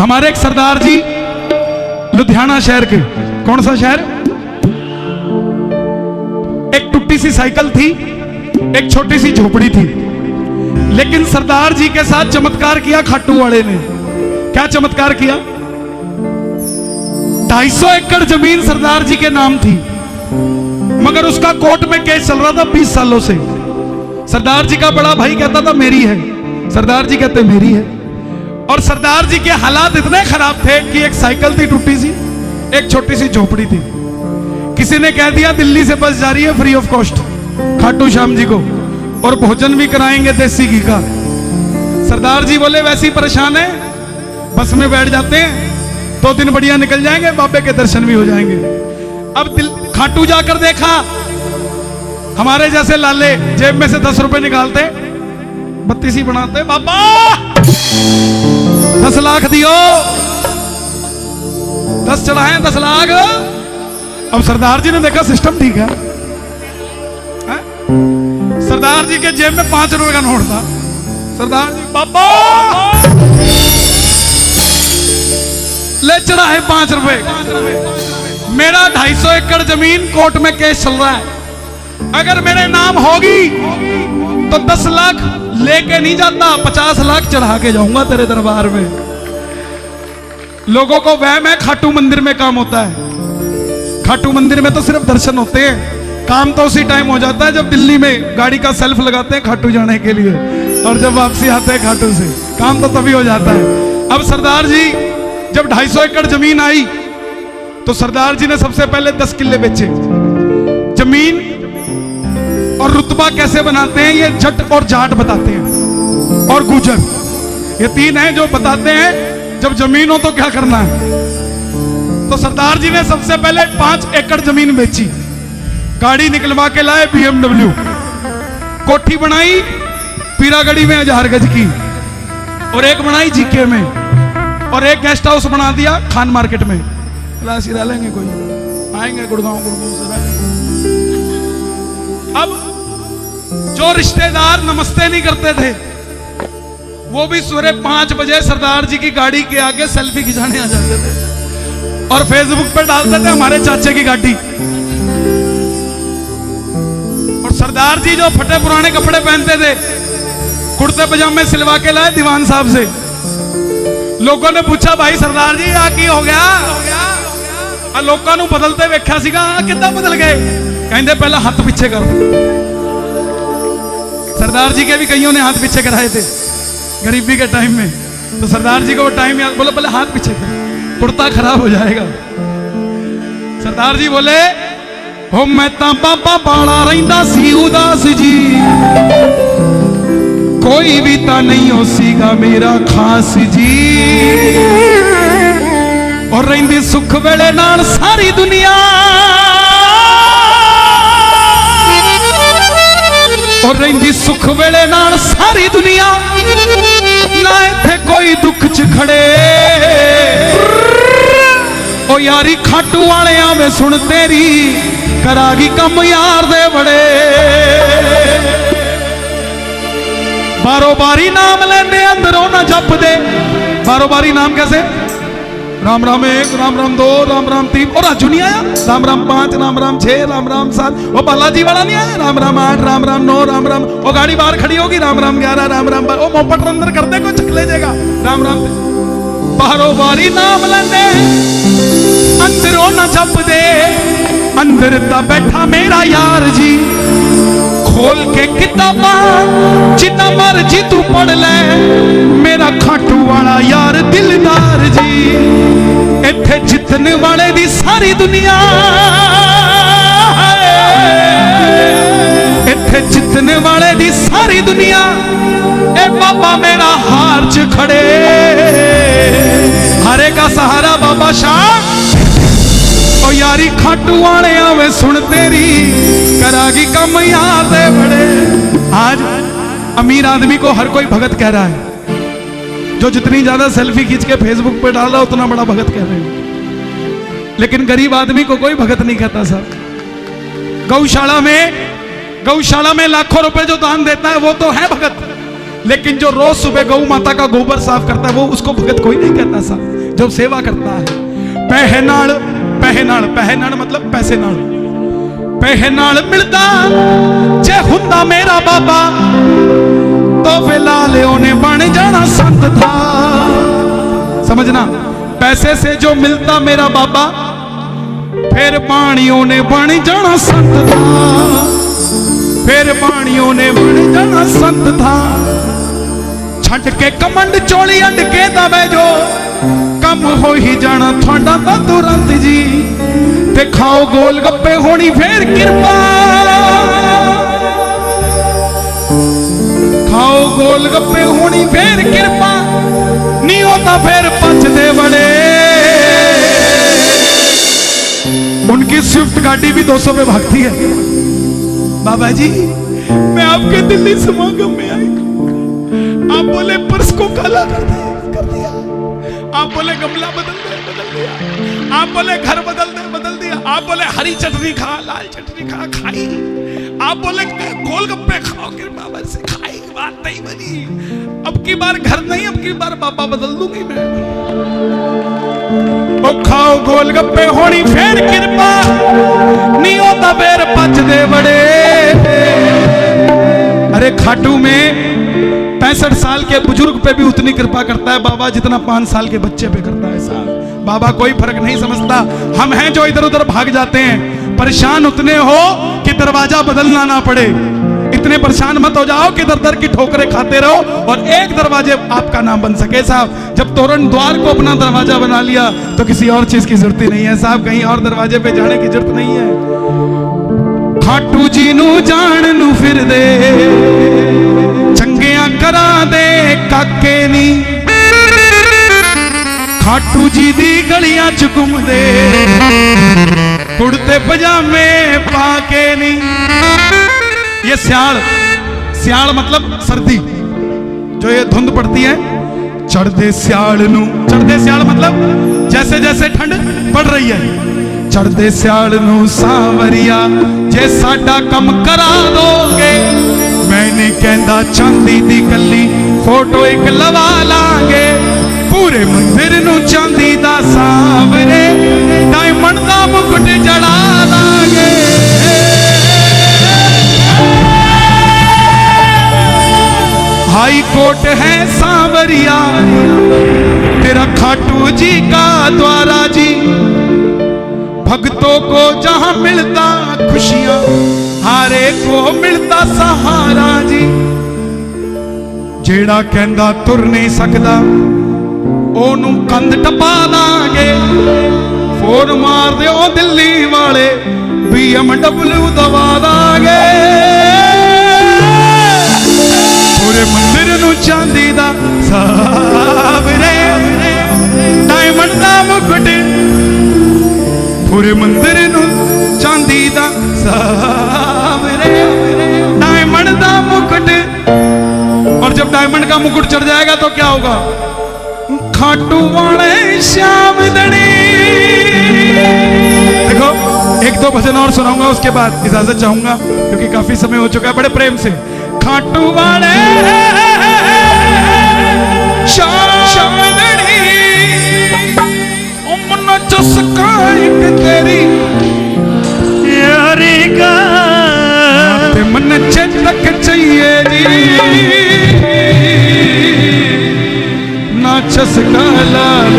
हमारे एक सरदार जी लुधियाना शहर के, कौन सा शहर, एक टूटी सी साइकिल थी, एक छोटी सी झोपड़ी थी, लेकिन सरदार जी के साथ चमत्कार किया खाटू वाले ने। क्या चमत्कार किया? 250 एकड़ जमीन सरदार जी के नाम थी, मगर उसका कोर्ट में केस चल रहा था 20 सालों से। सरदार जी का बड़ा भाई कहता था मेरी है, सरदार जी कहते मेरी है। और सरदार जी के हालात इतने खराब थे कि एक साइकिल थी टूटी सी, एक छोटी सी झोपड़ी थी। किसी ने कह दिया दिल्ली से बस जा रही है free of cost Khatu Shyam ji को, और भोजन भी कराएंगे देसी घी का। सरदार जी बोले वैसे ही परेशान है, बस में बैठ जाते हैं, 2 दिन बढ़िया निकल जाएंगे, बाबे के दर्शन भी हो जाएंगे। अब खाटू जाकर देखा, हमारे जैसे लाले जेब में से 10 रुपए निकालते, 32 बनाते, बाबा 10 लाख दियो, 10 चढ़ाए 10 लाख। अब सरदार जी ने देखा सिस्टम ठीक है, सरदार जी के जेब में 5 रुपए का नोट था। सरदार जी बाबा ले चढ़ाए 5 रुपए। मेरा 250 एकड़ जमीन कोर्ट में केस चल रहा है, अगर मेरे नाम होगी तो 10 लाख लेके नहीं जाता, 50 लाख चढ़ा के जाऊंगा तेरे दरबार में। लोगों को वहम है खाटू मंदिर में काम होता है। खाटू मंदिर में तो सिर्फ दर्शन होते हैं, काम तो उसी टाइम हो जाता है जब दिल्ली में गाड़ी का सेल्फ लगाते हैं खाटू जाने के लिए, और जब वापसी आते हैं खाटू से, काम तो तभी हो जाता है। अब सरदार जी जब 250 एकड़ जमीन आई तो सरदार जी ने सबसे पहले 10 किले बेचे। जमीन और रुतबा कैसे बनाते हैं ये जट और जाट बताते हैं, और गुजर, ये 3 हैं जो बताते हैं जब जमीन हो तो क्या करना है। तो सरदार जी ने सबसे पहले 5 एकड़ जमीन बेची, गाड़ी निकलवा के लाए BMW, कोठी बनाई पीरागढ़ी में 1000 गज की, और एक बनाई जीके में, और एक गेस्ट हाउस बना दिया खान मार्केट में। ऐसी रह लेंगे, कोई आएंगे गुड़गांव से रह लेंगे। अब जो रिश्तेदार नमस्ते नहीं करते थे, वो भी सुबह 5 बजे सरदार जी की गाड़ी के आगे सेल्फी खिंचाने आ जाते थे, और फेसबुक पर डालते थे हमारे चाचे की गाड़ी। और सरदार जी जो फटे पुराने कपड़े पहनते थे, कुर्ते पजामे सिलवा के लाए दीवान साहब से। लोगों ने पूछा भाई सरदार जी आ की हो गया, लोगों को बदलते वेख्या सीगा, कितना बदल गए? कहते पहले हाथ पीछे कर। सरदार जी के भी कईयों ने हाथ पीछे कराए थे गरीबी के टाइम में, तो सरदार जी को वो टाइम याद, बोले पहले हाथ पीछे कर, कुर्ता खराब हो जाएगा। सरदार जी बोले हो मैं ता बाबा बाड़ा रहिंदा सी उदास जी, कोई भी ता नहीं हो सीगा मेरा खास जी, और रहिंदी सुख वेले नाल सारी दुनिया, और रहिंदी सुख वेले नाल सारी दुनिया, ना इत्थे कोई दुख च खड़े। ओ यारी खाटू वाले आवे सुन तेरी, करागी कम यार दे बड़े। बारो बारी नाम लेंदे अंदरों ना जप दे, बारो बारी नाम कैसे? राम राम 1, राम राम 2, राम राम 3, और राजू नहीं आया, राम राम 5, राम राम 6, राम राम 7, वो बालाजी वाला नहीं आया, राम राम 8, राम राम 9, राम राम, वो गाड़ी बाहर खड़ी होगी राम राम 11, राम राम 12, वो मोपट अंदर कर दे कोई चक ले जाएगा राम राम। बारो बारी नाम लेंदे अंदरों ना जप दे, अंदर ता बैठा मेरा यार जी, खोल के किताबा जितना मर्जी तू पढ़ ले, मेरा खाटू वाला यार दिलदार जी। इत्थे जितने वाले दी सारी दुनिया, इत्थे जितने वाले दी सारी दुनिया, ए बाबा मेरा हार च खड़े, हरे का सहारा बाबा शाह। ओ यारी खाटू वाले आवे सुन तेरी, करागी कम यार दे बड़े। आज अमीर आदमी को हर कोई भगत कह रहा है, जो जितनी ज्यादा सेल्फी खींच के फेसबुक पे डाल रहा उतना बड़ा भगत कह रहे हैं, लेकिन गरीब आदमी को कोई भगत नहीं कहता साहब। गौशाला में लाखों रुपए जो दान देता है वो तो है भगत, लेकिन जो रोज सुबह गौ माता का गोबर साफ करता है वो उसको भगत कोई नहीं कहता साहब, जो सेवा करता है। पहनाल पहनाल पहनाल मतलब पैसे नाल, पहनाल मिलता जे हुंदा मेरा बाबा तो फिलहाल उन्हें बन जाना संत था। समझना, पैसे से जो मिलता मेरा बाबा फिर बाणियों ने बन जाना संत था, फिर बाणियों ने बन जाना संत था। छट के कमंड चोली अंड के दबे जो कम हो ही जाना थोड़ा ता तुरंत जी। ते खाओ गोल गप्पे होनी फिर कृपा, खाओ गोल गप्पे होनी फिर कृपा, नहीं होता फिर पचदे बड़े। उनकी स्विफ्ट गाड़ी भी 200 पे भागती है। बाबा जी मैं आपके दिल्ली समागम में आई, आप बोले पर्स को काला कर दिया, आप बोले गमला बदल दिया, आप बोले घर बदल दिया, आप बोले हरी चटनी खा, लाल चटनी खा, खाई, आप बोले गोलगप्पे खाओ, बाबा से खाई, बात नहीं बनी। अब की बार घर नहीं, अब की बार बाबा बदल दूंगी मैं। ओ खाओ गोलगप्पे होनी फिर कृपा, नहीं होता फिर पचदे बड़े। अरे खाटू में 65 साल के बुजुर्ग पे भी उतनी कृपा करता है बाबा जितना 5 साल के बच्चे पे करता है साहब। बाबा कोई फर्क नहीं समझता। हम हैं जो इधर उधर भाग जाते हैं, परेशान उतने हो कि दरवाजा बदलना ना पड़े। इतने परेशान मत हो जाओ कि दर दर की ठोकरें खाते रहो और एक दरवाजे आपका नाम बन सके साहब। जब तोरण द्वार को अपना दरवाजा बना लिया तो किसी और चीज की जरूरत ही नहीं है साहब, कहीं और दरवाजे पे जाने की जरूरत नहीं है। खाटू जी नू जान नू फिर दे, चंगिया करा दे काके नी, खाटू जी दी गलियां च घूम दे, कुर्ते पजामे पाके नी। ये स्याल, स्याल मतलब सर्दी, जो ये धुंध पड़ती है, चढ़दे स्याल नू, चढ़दे स्याल मतलब जैसे जैसे ठंड पड़ रही है, चढ़दे स्याल नू सांवरिया जे साडा कम करा दोगे, मैंने कहंदा चांदी दी गली फोटो एक लवा लांगे, पूरे मंदिर नू चांदी दा सांवरे डायमंड दा मुकुट जड़ा लांगे। हाई कोर्ट है सांवरिया तेरा खाटू जी का द्वारा जी, भक्तों को जहां मिलता खुशियां हारे को मिलता सहारा जी। जेड़ा कहंदा तुर नहीं सकदा ओनू कंध टपा लांगे, फोन मार दे ओ दिल्ली वाले BMW दवा दांगे, पूरे मंदिर नू चांदी दा सावरे डायमंड दा मुकुट, पूरे मंदिर नू चांदी दा सावरे डायमंड दा मुकुट। और जब डायमंड का मुकुट चढ़ जाएगा तो क्या होगा? खाटू वाले श्याम दड़ी। देखो एक दो भजन और सुनाऊंगा, उसके बाद इजाजत चाहूंगा क्योंकि काफी समय हो चुका है। बड़े प्रेम से खाटू वाले श्याम दड़ी, उमन चस्का एक तेरी यारी का ते मन चेतक चाहिए जी, ना चस्का लाल